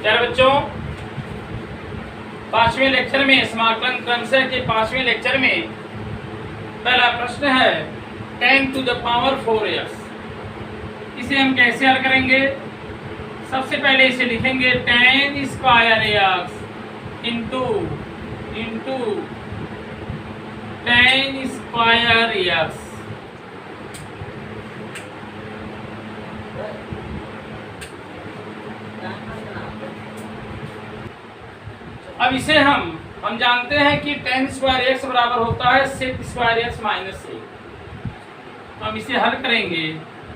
प्यारे बच्चों, 5वें लेक्चर में समाकलन क्रमशः के 5वें लेक्चर में पहला प्रश्न है 10 to the power 4x। इसे हम कैसे हल करेंगे? सबसे पहले इसे लिखेंगे 10 square x into 10 square x। अब इसे हम जानते हैं कि 10 स्क्वायर एक्स बराबर होता है सेक स्क्वायर एक्स माइनस एक। तो हम इसे हल करेंगे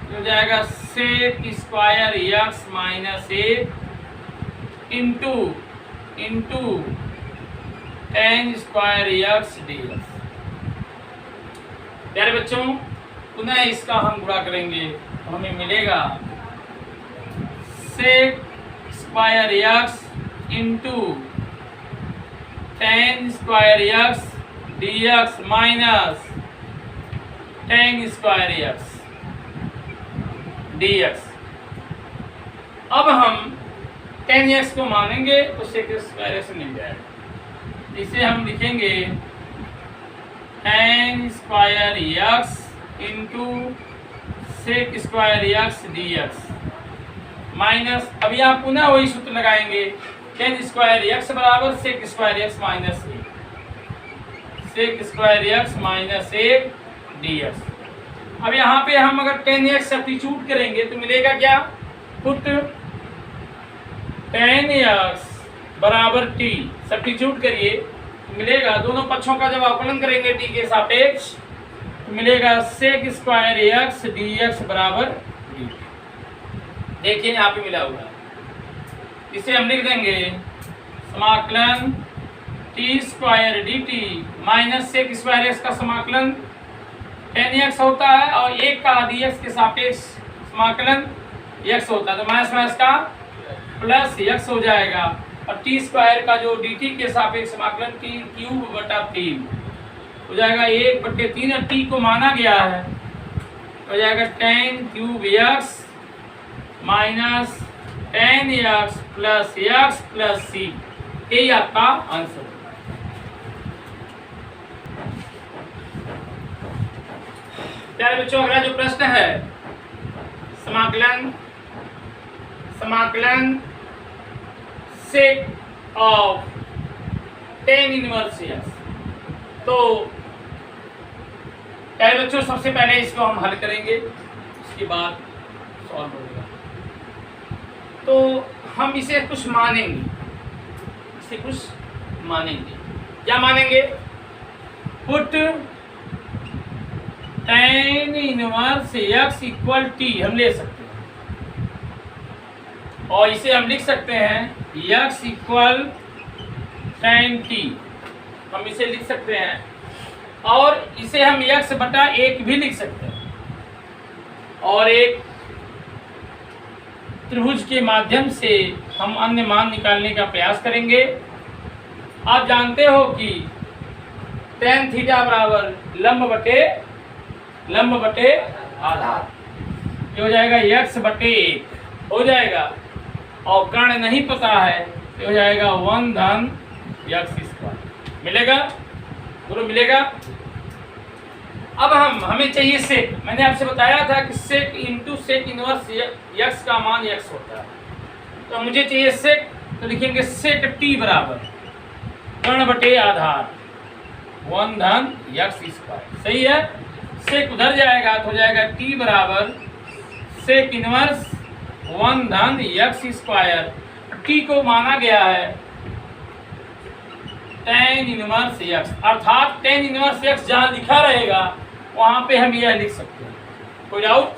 तो हो जाएगा सेक स्क्वायर एक्स माइनस एक into 10 square x d x. प्यारे बच्चों, पुनः इसका हम गुणा करेंगे तो हमें मिलेगा sec square x into 10 square x d x minus 10 square x d x. अब हम 10x को मानेंगे तो सेक स्क्वायर एक्स मिल जाएगा। इसे हम लिखेंगे 10 square x into sec square x d x minus, अभी आप पुनः वही सूत्र लगाएंगे 10 स्क्वायर एक्स बराबर सेक स्क्वायर एक्स माइनस एक, सेक स्क्वायर एक्स माइनस एक डी एक्स। अब यहाँ पे हम अगर 10x सब्स्टिट्यूट करेंगे तो मिलेगा क्या? पुट 10x बराबर t सब्स्टिट्यूट करिए तो मिलेगा, दोनों पक्षों का जब अवकलन करेंगे t के सापेक्ष तो मिलेगा sec square x d x बराबर d। देखिए यहाँ पे मिला हुआ है, इसे हम लिख देंगे समाकलन t square d t minus sec square x का समाकलन 10x होता है और एक का डी एक्स के सापेक्ष समाकलन x होता है, तो माइनस माइनस का प्लस x हो जाएगा और टी स्क्वायर का जो डी टी के सापेक्ष समाकलन टी क्यूब बटा 3 हो जाएगा 1/3 और टी को माना गया है हो जाएगा 10 cube x minus 10x plus x plus c. यही आपका आंसर है। प्यारे बच्चों, अगला जो प्रश्न है समाकलन सेक ऑफ 10 इनवर्स एक्स। तो प्यारे बच्चों, सबसे पहले इसको हम हल करेंगे, उसके बाद सॉल्व होगा। तो हम इसे कुछ मानेंगे, क्या मानेंगे? Put 10 inverse x equal T हम ले सकते हैं और इसे हम लिख सकते हैं एक्स इक्वल 10 टी, हम इसे लिख सकते हैं और इसे हम एक्स बटा एक भी लिख सकते हैं और एक त्रिभुज के माध्यम से हम अन्य मान निकालने का प्रयास करेंगे। आप जानते हो कि tan थीटा बराबर लंब बटे आधार, ये हो जाएगा x बटे एक हो जाएगा और कर्ण नहीं पता है तो हो जाएगा 1 धन x स्क्वायर मिलेगा, दोनों मिलेगा। अब हमें चाहिए सेक। मैंने आपसे बताया था कि सेक इंटू सेक इनवर्स x का मान x होता है, तो मुझे चाहिए सेक, तो लिखेंगे सेक t बराबर कर्ण बटे आधार 1 धन x स्क्वायर। सही है, सेक उधर जाएगा तो हो जाएगा t बराबर सेक इनवर्स 1 धन x स्क्वायर। t को माना गया है tan इनवर्स x, अर्थात tan इनवर्स x जहाँ लिखा रहेगा वहाँ पे हम यह लिख सकते हैं, कोई डाउट?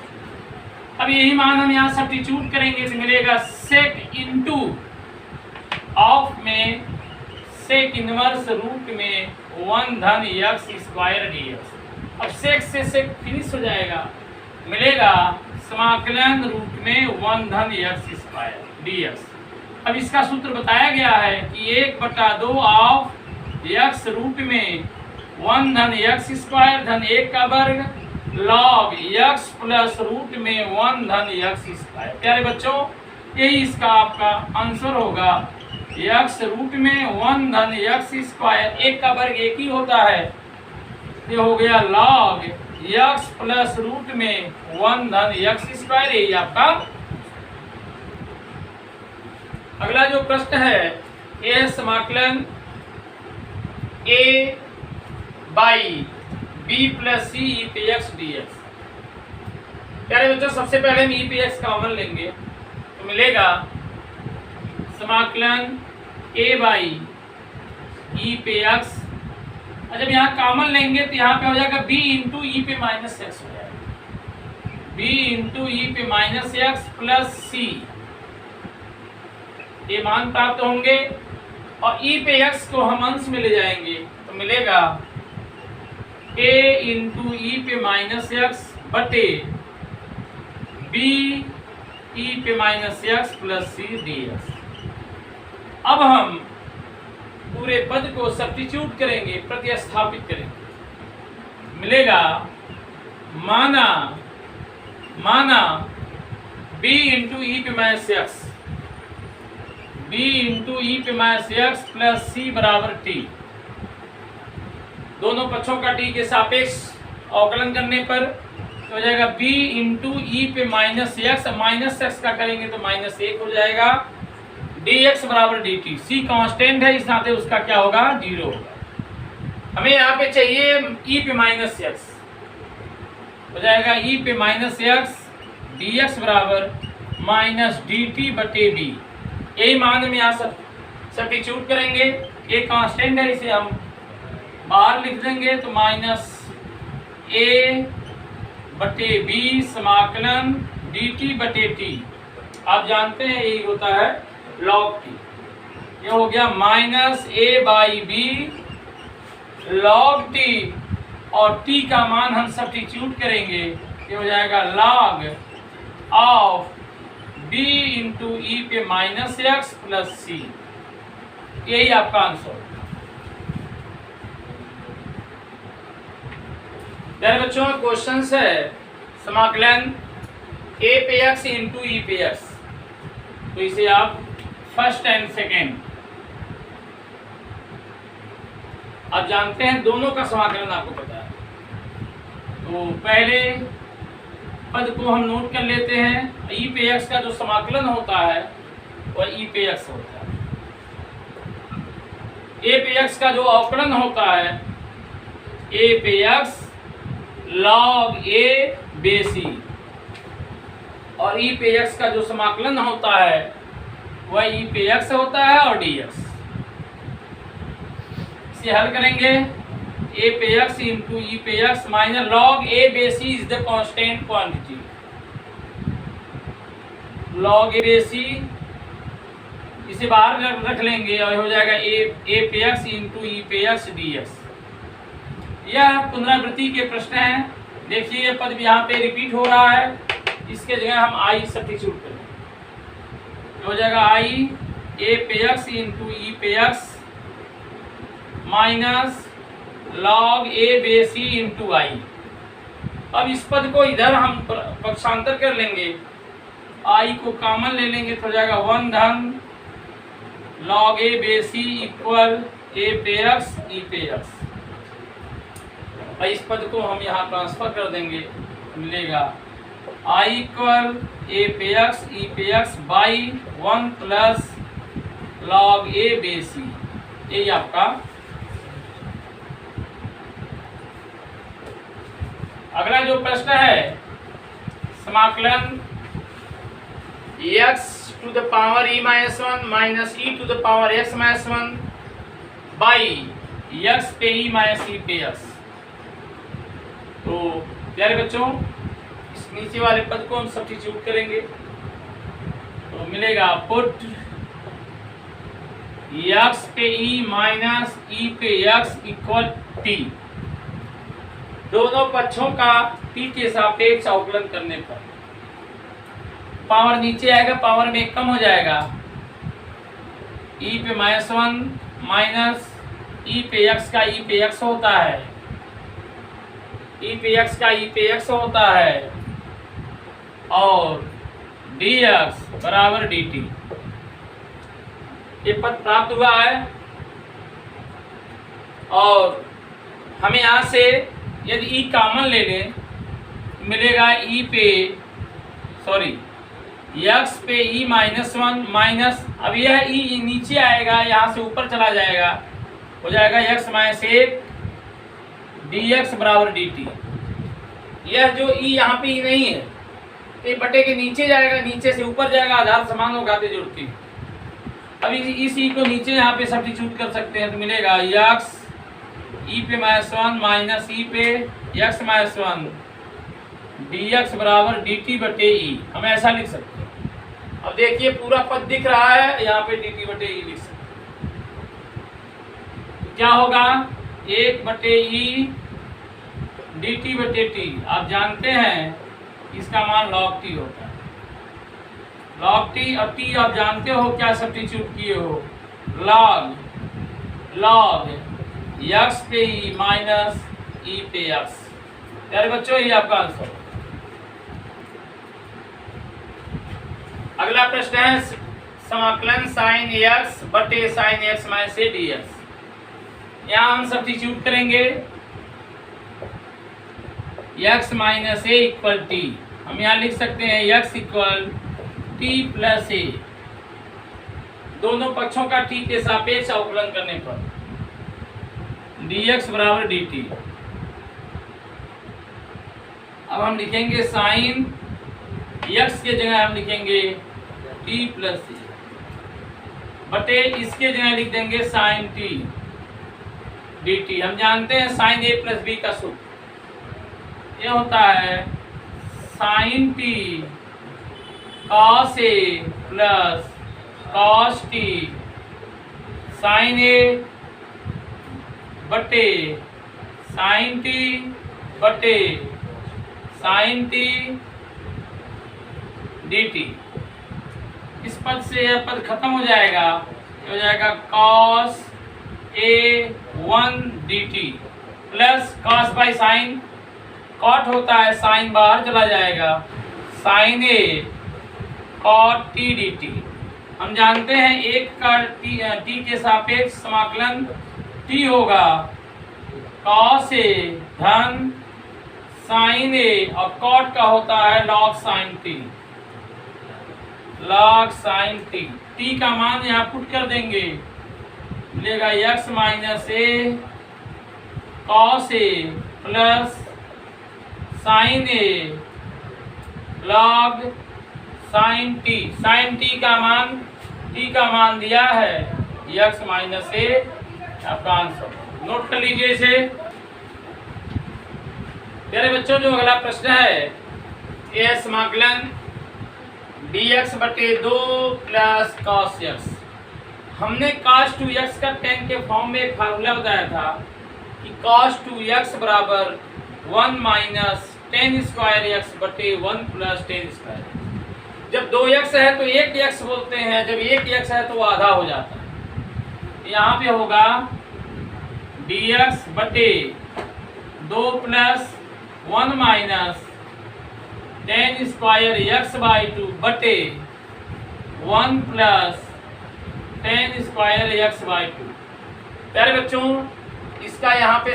अब यही मान हम यहाँ सब्स्टिट्यूट करेंगे तो मिलेगा सेक इंटू ऑफ में सेक इनवर्स रूट में 1 धन x स्क्वायर डी एक्स। अब सेक से सेक फिनिश हो जाएगा, मिलेगा समाकलन रूट में 1 धन x स्क्वायर डी एक्स। अब इसका सूत्र बताया गया है कि 1/2 ऑफ x रूट में 1 धन x स्क्वायर धन 1 का वर्ग लॉग x प्लस रूट में 1 धन x स्क्वायर। प्यारे बच्चों, यही इसका आपका आंसर होगा। x रूट में 1 धन x स्क्वायर, एक का वर्ग एक ही होता है, ये हो गया log x प्लस रूट में 1 धन x स्क्वायर, यही आपका। अगला जो प्रश्न है, ए समाकलन a बाई b प्लस सी ई पे एक्स डी एक्स। प्यारे बच्चों, सबसे पहले हम ई पे एक्स कॉमन लेंगे तो मिलेगा समाकलन a बाई ई पे एक्स। और जब यहाँ कॉमन लेंगे तो यहाँ पे हो जाएगा b इंटू ई पे माइनस एक्स हो जाएगा, b इंटू ई पे माइनस एक्स प्लस सी, ये मान प्राप्त होंगे। और ई पे एक्स को हम अंश में ले जाएंगे तो मिलेगा a इंटू ई पे माइनस एक्स बटे b ई पे minus x plus c d x. अब हम पूरे पद को सब्स्टिट्यूट करेंगे, प्रतिस्थापित करेंगे, मिलेगा माना b इंटू ई पे minus x, b into e पे माइनस एक्स प्लस सी बराबर t। दोनों पक्षों का t के सापेक्ष अवकलन करने पर हो जाएगा b इंटू ई पे माइनस एक्स का करेंगे तो माइनस 1 हो जाएगा, dx बराबर dt। c कांस्टेंट है, इस नाते उसका क्या होगा, 0 होगा। हमें यहाँ पे चाहिए e पे माइनस एक्स, हो जाएगा e पे माइनस एक्स dx बराबर माइनस dt बटे b। यही मान में यहाँ सब्स्टिट्यूट करेंगे, ये कांस्टेंट है, इसे हम बाहर लिख देंगे तो माइनस a बटे b समाकलन dt बटे t। आप जानते हैं यही होता है log t। ये हो गया minus a by b log t, और t का मान हम सब्स्टिट्यूट करेंगे, ये हो जाएगा log of b into e पे माइनस एक्स प्लस सी। यही आपका आंसर। मेरे बच्चों क्वेश्चन है समाकलन a पे x इंटू ई पे x, तो इसे आप फर्स्ट एंड सेकेंड आप जानते हैं, दोनों का समाकलन आपको पता है। तो पहले पद को हम नोट कर लेते हैं। ई पे एक्स का जो समाकलन होता है वह ई पे एक्स होता है। ए पे एक्स का जो अवकलन होता है ए पे एक्स लॉग ए बेसी, और ई पे एक्स का जो समाकलन होता है वह ई पे एक्स होता है और डी एक्स। इसे हल करेंगे, ए पे एक्स इंटू ई पे x minus log a base e is the constant quantity, log a base e इसे बाहर रख लेंगे और हो जाएगा ए पे एक्स इंटू ई पे एक्स डी एक्स। यह पुनरावृत्ति के प्रश्न हैं। देखिए ये पद यहाँ पे रिपीट हो रहा है, इसके जगह हम आई सब्स्टिट्यूट करें, हो जाएगा आई ए पे एक्स इंटू ई पे एक्स माइनस लॉग ए बेसी इंटू आई। अब इस पद को इधर हम पक्षांतर कर लेंगे, आई को कॉमन ले लेंगे तो हो जाएगा 1 धन लॉग ए बेसी इक्वल ए पे एक्स ई पे एक्स। और इस पद को हम यहाँ ट्रांसफर कर देंगे, मिलेगा आई इक्वल ए पे एक्स ई पे x by 1 plus log a base e. यही आपका अगला जो प्रश्न है, समाकलन x to the power e minus 1 minus e to the power x minus 1 by x पे e माइनस e पे x। तो प्यारे बच्चों इस नीचे वाले पद को हम सब्स्टिट्यूट करेंगे तो मिलेगा पुट x पे e माइनस e पे x इक्वल t। दोनों पक्षों का t के सापेक्ष अवकलन करने पर पावर नीचे आएगा, पावर में कम हो जाएगा, e पे माइनस 1 माइनस e पे x का e पे x होता है, e पे x का e पे x होता है, और dx बराबर dt। ये पद प्राप्त हुआ है और हमें यहाँ से यदि e कॉमन ले लें मिलेगा e पे x पे e माइनस वन माइनस, अब यह e नीचे आएगा यहाँ से ऊपर चला जाएगा, हो जाएगा x माइनस एक dx बराबर dt। यह जो e यहाँ पे e नहीं है ये बटे के नीचे जाएगा, नीचे से ऊपर जाएगा, आधार समान हो गाते जुड़ती। अब इस e को नीचे यहाँ पे सब्स्टिट्यूट कर सकते हैं तो मिलेगा x e पे माइनस वन माइनस e पे x माइनस वन dx बराबर dt बटे e, हम ऐसा लिख सकते हैं। अब देखिए पूरा पद दिख रहा है, यहाँ पे dt बटे e लिख सकते हैं। क्या होगा 1 बटे e dt बटे t। आप जानते हैं इसका मान log t होता है, log t। और t आप जानते हो क्या सब्स्टिट्यूट किए हो, log x पे e माइनस e पे x। प्यारे बच्चों ये आपका आंसर। अगला प्रश्न है समाकलन sin x बटे sin x minus a dx। यहाँ हम सब्स्टिट्यूट करेंगे x minus a equal T, हम यहाँ लिख सकते हैं x equal t plus a, दोनों पक्षों का t के सापेक्ष अवकलन करने पर dx बराबर dt। अब हम लिखेंगे साइन x के जगह हम लिखेंगे t प्लस a बटे इसके जगह लिख देंगे साइन t dt। हम जानते हैं साइन a प्लस b का सूत्र ये होता है sine t cos a plus cos t sine a बटे साइन t बटे साइन t dt। इस पद से यह पद खत्म हो जाएगा, हो जाएगा cos a 1 dt plus cos बाई साइन, कॉट होता है साइन बाहर चला जाएगा, sine a cot t dt। हम जानते हैं एक का t के सापेक्ष समाकलन t होगा cos a धन साइन a और कॉट का होता है log sine t, log sine t। t का मान यहाँ पुट कर देंगे, मिलेगा x minus a cos a plus sine a log sine t। Sine t का मान दिया है x माइनस a, आपका आंसर नोट कर लीजिए इसे। प्यारे बच्चों जो अगला प्रश्न है यह समाकलन dx बटे 2 प्लस cos x। हमने cos 2x का tan के फॉर्म में एक फार्मूला बताया था कि cos 2x बराबर 1 माइनस टेन स्क्वायर x बटे 1 प्लस टेन स्क्वायर। जब 2x है तो 1x बोलते हैं, जब 1x है तो वो आधा हो जाता है। यहाँ पे होगा dx बटे 2 plus 1 minus tan square x by 2 बटे 1 plus ten square x by 2। प्यारे बच्चों इसका यहाँ पे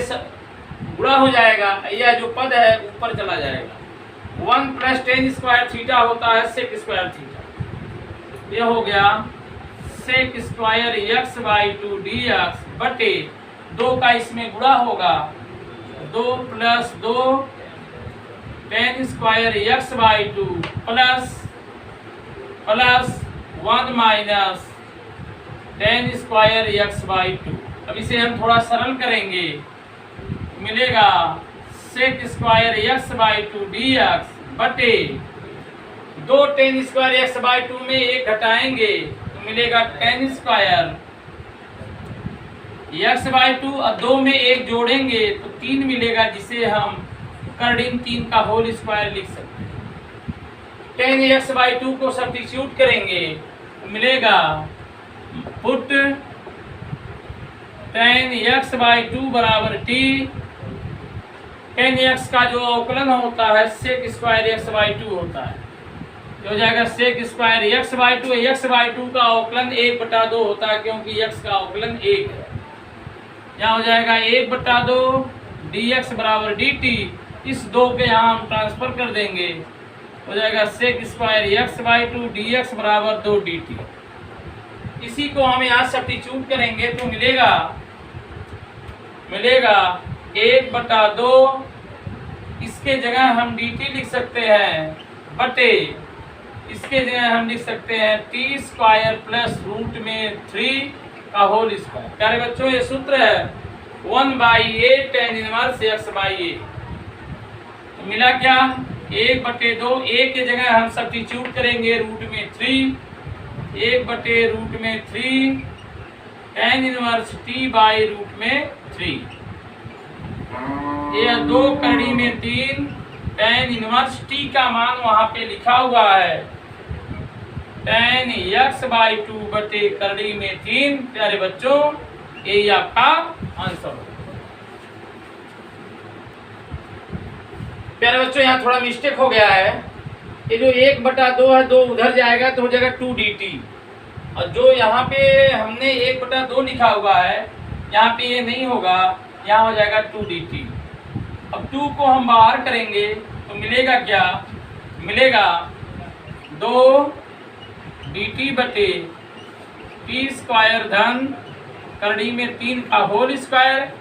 गुणा हो जाएगा, यह जो पद है ऊपर चला जाएगा। 1 प्लस टेन स्क्वायर थीटा होता है सेक स्क्वायर थीटा, यह हो गया sec square x by 2 dx बटे 2 का इसमें गुणा होगा 2 plus 2 tan square x by 2 plus 1 minus tan square x by 2। अब इसे हम थोड़ा सरल करेंगे, मिलेगा sec square x by 2 dx बटे 2 टेन स्क्वायर x बाई 2 में 1 घटाएंगे तो मिलेगा टेन स्क्वायर x बाई 2 और 2 में 1 जोड़ेंगे तो 3 मिलेगा, जिसे हम कर्डिंग 3 का होल स्क्वायर लिख सकते हैं। टेन x बाई 2 को सब्स्टिट्यूट करेंगे तो मिलेगा पुट टेन x बाई 2 बराबर t। टेन x का जो अवकलन होता है सेक स्क्वायर x बाई 2 होता है, ये हो जाएगा sec square x by two. X by two का अवकलन 1/2 होता है क्योंकि एक्स का अवकलन 1 है। यहाँ हो जाएगा 1/2 dx बराबर dt। इस 2 पे यहाँ हम ट्रांसफर कर देंगे, हो जाएगा sec square x by two dx बराबर 2 dt। इसी को हम यहाँ सब्स्टिट्यूट करेंगे तो मिलेगा 1/2, इसके जगह हम dt लिख सकते हैं, बटे इसके जगह हम लिख सकते हैं t स्क्वायर प्लस रूट में 3 का होल स्क्वायर। प्यारे बच्चों ये सूत्र है 1/a tan inverse x by a। तो मिला क्या 1/2, a के जगह हम सब्स्टिट्यूट करेंगे रूट में 3, 1/√3 tan inverse t by root में 3। ये 2 कड़ी में 3 tan इनवर्स t का मान वहां पे लिखा हुआ है tan x बाई 2 बटे कड़ी में 3। प्यारे बच्चों ये आपका आंसर हो। प्यारे बच्चों यहाँ थोड़ा मिस्टेक हो गया है, ये जो 1/2 है 2 उधर जाएगा तो हो जाएगा 2 dt, और जो यहाँ पे हमने 1/2 लिखा हुआ है यहाँ पे ये नहीं होगा, यहाँ हो जाएगा 2 dt। अब 2 को हम बाहर करेंगे तो मिलेगा क्या, मिलेगा 2 dt बटे t स्क्वायर धन कड़ी में 3 का होल स्क्वायर।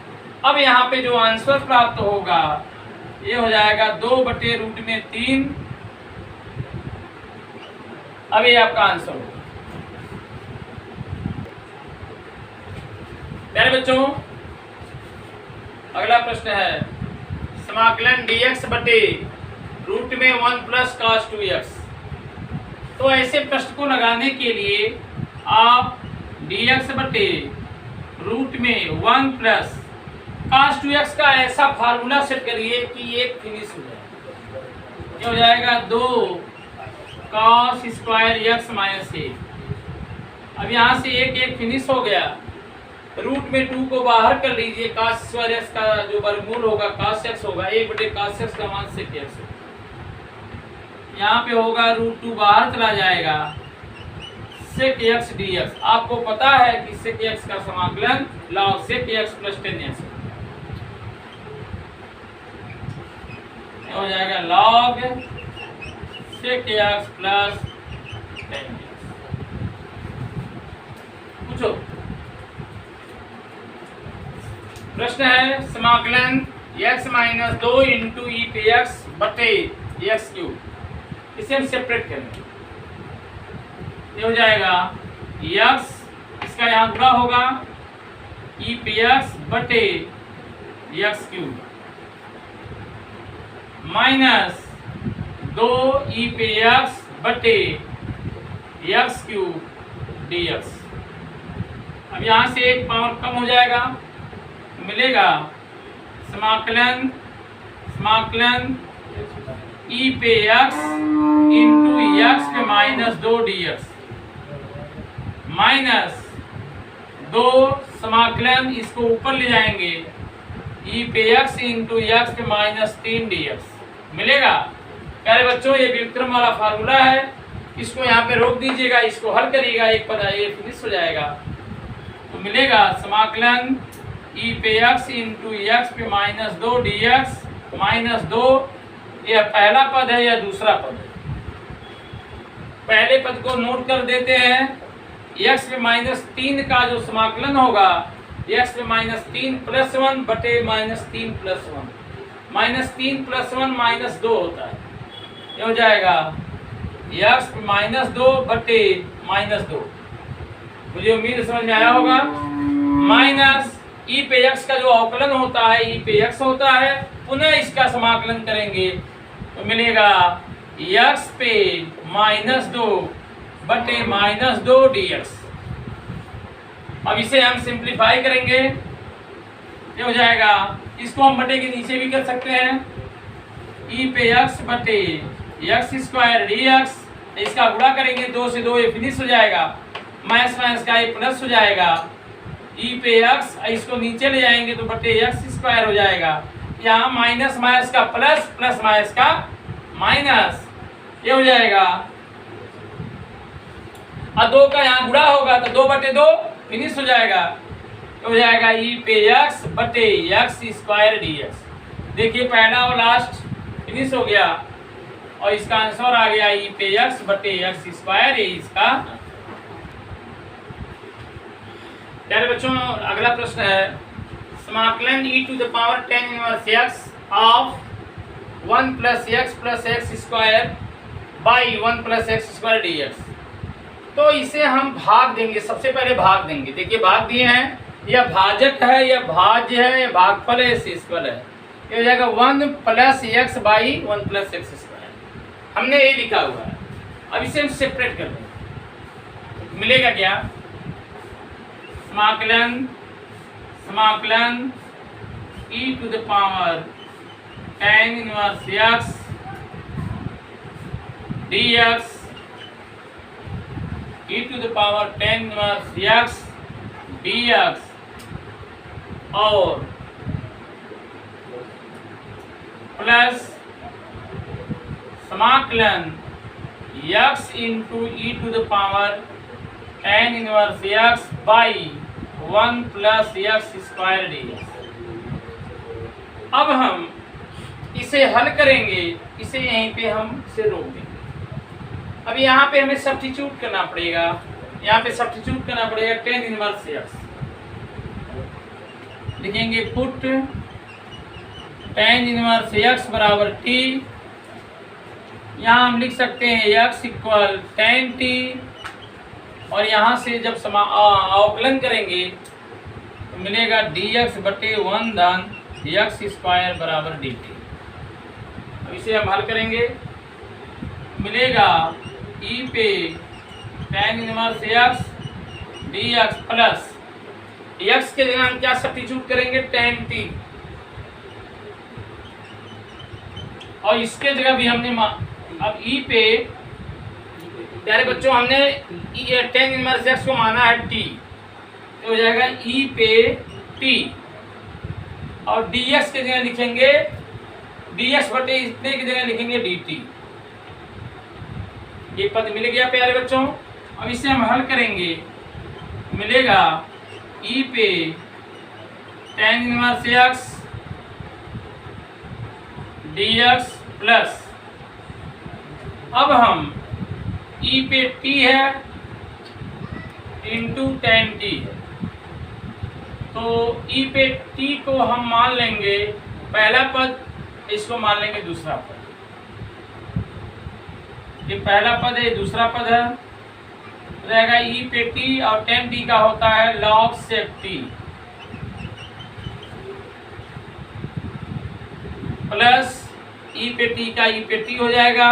अब यहाँ पे जो आंसर प्राप्त होगा ये हो जाएगा 2/√3। अब ये आपका आंसर होगा। प्यारे बच्चों अगला प्रश्न है समाकलन dx बटे रूट में 1 प्लस cos 2x। तो ऐसे प्रश्न को लगाने के लिए आप dx बटे रूट में 1 प्लस cos 2x का ऐसा फार्मूला सेट करिए कि एक फिनिश हो जाए। ये हो जाएगा 2 cos स्क्वायर x माइनस 1। अब यहाँ से एक फिनिश हो गया, रूट में 2 को बाहर कर लीजिए, cos स्क्वायर x का जो वर्गमूल होगा cos x होगा, 1/cos x का मान sec x होगा। यहाँ पे होगा √2 बाहर चला जाएगा, sec x dx। आपको पता है कि sec x का समाकलन log sec x plus tan x हो जाएगा log sec x plus tan x। पूछो प्रश्न है समाकलन x माइनस 2 इंटू ई पे एक्स बटे एक्स क्यूब। इसे हम सेपरेट करेंगे, ये हो जाएगा x, इसका यहाँ गुणा होगा ई पे एक्स बटे एक्स क्यूब माइनस 2 ई पे एक्स बटे एक्स क्यूब dx। अब यहाँ से एक पावर कम हो जाएगा, मिलेगा समाकलन ई पे एक्स इंटू एक्स पे माइनस 2 dx माइनस 2 समाकलन इसको ऊपर ले जाएंगे ई पे एक्स इंटू एक्स पे माइनस 3 dx मिलेगा। प्यारे बच्चों ये व्युत्क्रम वाला फार्मूला है, इसको यहाँ पे रोक दीजिएगा, इसको हल करिएगा, एक पद ये फिनिश हो जाएगा। तो मिलेगा समाकलन ई पे एक्स इंटू एक्स पे माइनस 2 dx माइनस 2, यह पहला पद है या दूसरा पद है। पहले पद को नोट कर देते हैं, x पे माइनस 3 का जो समाकलन होगा x पे माइनस 3 प्लस 1 बटे minus 3 plus 1, minus 3 plus 1 minus 2 होता है। ये हो जाएगा x पे माइनस 2 बटे माइनस 2। मुझे उम्मीद समझ में आया होगा। माइनस ई पे एक्स का जो अवकलन होता है ई पे एक्स होता है, पुनः इसका समाकलन करेंगे तो मिलेगा x पे माइनस 2 बटे माइनस 2 dx। अब इसे हम सिंप्लीफाई करेंगे, ये हो जाएगा, इसको हम बटे के नीचे भी कर सकते हैं, ई पे x बटे एक्स स्क्वायर dx। इसका गुणा करेंगे 2 से 2 ये फिनिश हो जाएगा, माइनस माइनस का ये प्लस हो जाएगा, ई पे एक्स इसको नीचे ले जाएंगे तो बटे एक्स स्क्वायर हो जाएगा। यहाँ माइनस माइनस का प्लस, प्लस माइनस का माइनस, ये हो जाएगा और 2 का यहाँ गुणा होगा तो 2/2 फिनिश हो जाएगा, तो हो जाएगा ई पे एक्स बटे एक्स स्क्वायर डी एक्स। देखिए पहला और लास्ट फिनिश हो गया और इसका आंसर आ गया ई पे एक्स बटे एक्स स्क्वायर, ये इसका। प्यारे बच्चों अगला प्रश्न है समाकलन e to the power tan inverse x of 1 plus x square by 1 plus x square d x. तो इसे हम भाग देंगे, सबसे पहले भाग देंगे। देखिए भाग दिए हैं, यह भाजक है, यह भाज्य है, यह भागफल है, शेषफल है। ये हो जाएगा 1 plus x by 1 plus x square, हमने ये लिखा हुआ है। अब इसे हम सेपरेट कर देंगे, मिलेगा क्या? समाकलन e to the power tan inverse x dx e to the power tan inverse x dx और प्लस समाकलन x into e to the power tan inverse x by 1 plus x square d x. अब हम इसे हल करेंगे, इसे यहीं पे हम इसे रोक देंगे। अब यहाँ पे हमें सब्स्टिट्यूट करना पड़ेगा, यहाँ पे सब्स्टिट्यूट करना पड़ेगा tan इनवर्स एक्स। लिखेंगे पुट tan इनवर्स एक्स बराबर t, यहाँ हम लिख सकते हैं x इक्वल tan t, और यहाँ से जब अवकलन करेंगे तो मिलेगा dx बटे 1 धन एक्स स्क्वायर बराबर dt। अब इसे हम हल करेंगे, मिलेगा e पे tan inverse x dx plus x के जगह हम क्या सब्स्टिट्यूट करेंगे tan t, और इसके जगह भी हमने अब e पे, प्यारे बच्चों हमने tan इनवर्स x को माना है t, तो हो जाएगा e पे t, और dx के जगह लिखेंगे dx बटे इतने की जगह लिखेंगे dt। ये पद मिल गया प्यारे बच्चों। अब इसे हम हल करेंगे, मिलेगा e पे tan inverse x dx plus, अब हम e पे t है इंटू tan t है, तो e पे t को हम मान लेंगे पहला पद, इसको मान लेंगे दूसरा पद। ये पहला पद है, दूसरा पद है, रहेगा e पे t और tan t का होता है log sec t plus e पे t का e पे t हो जाएगा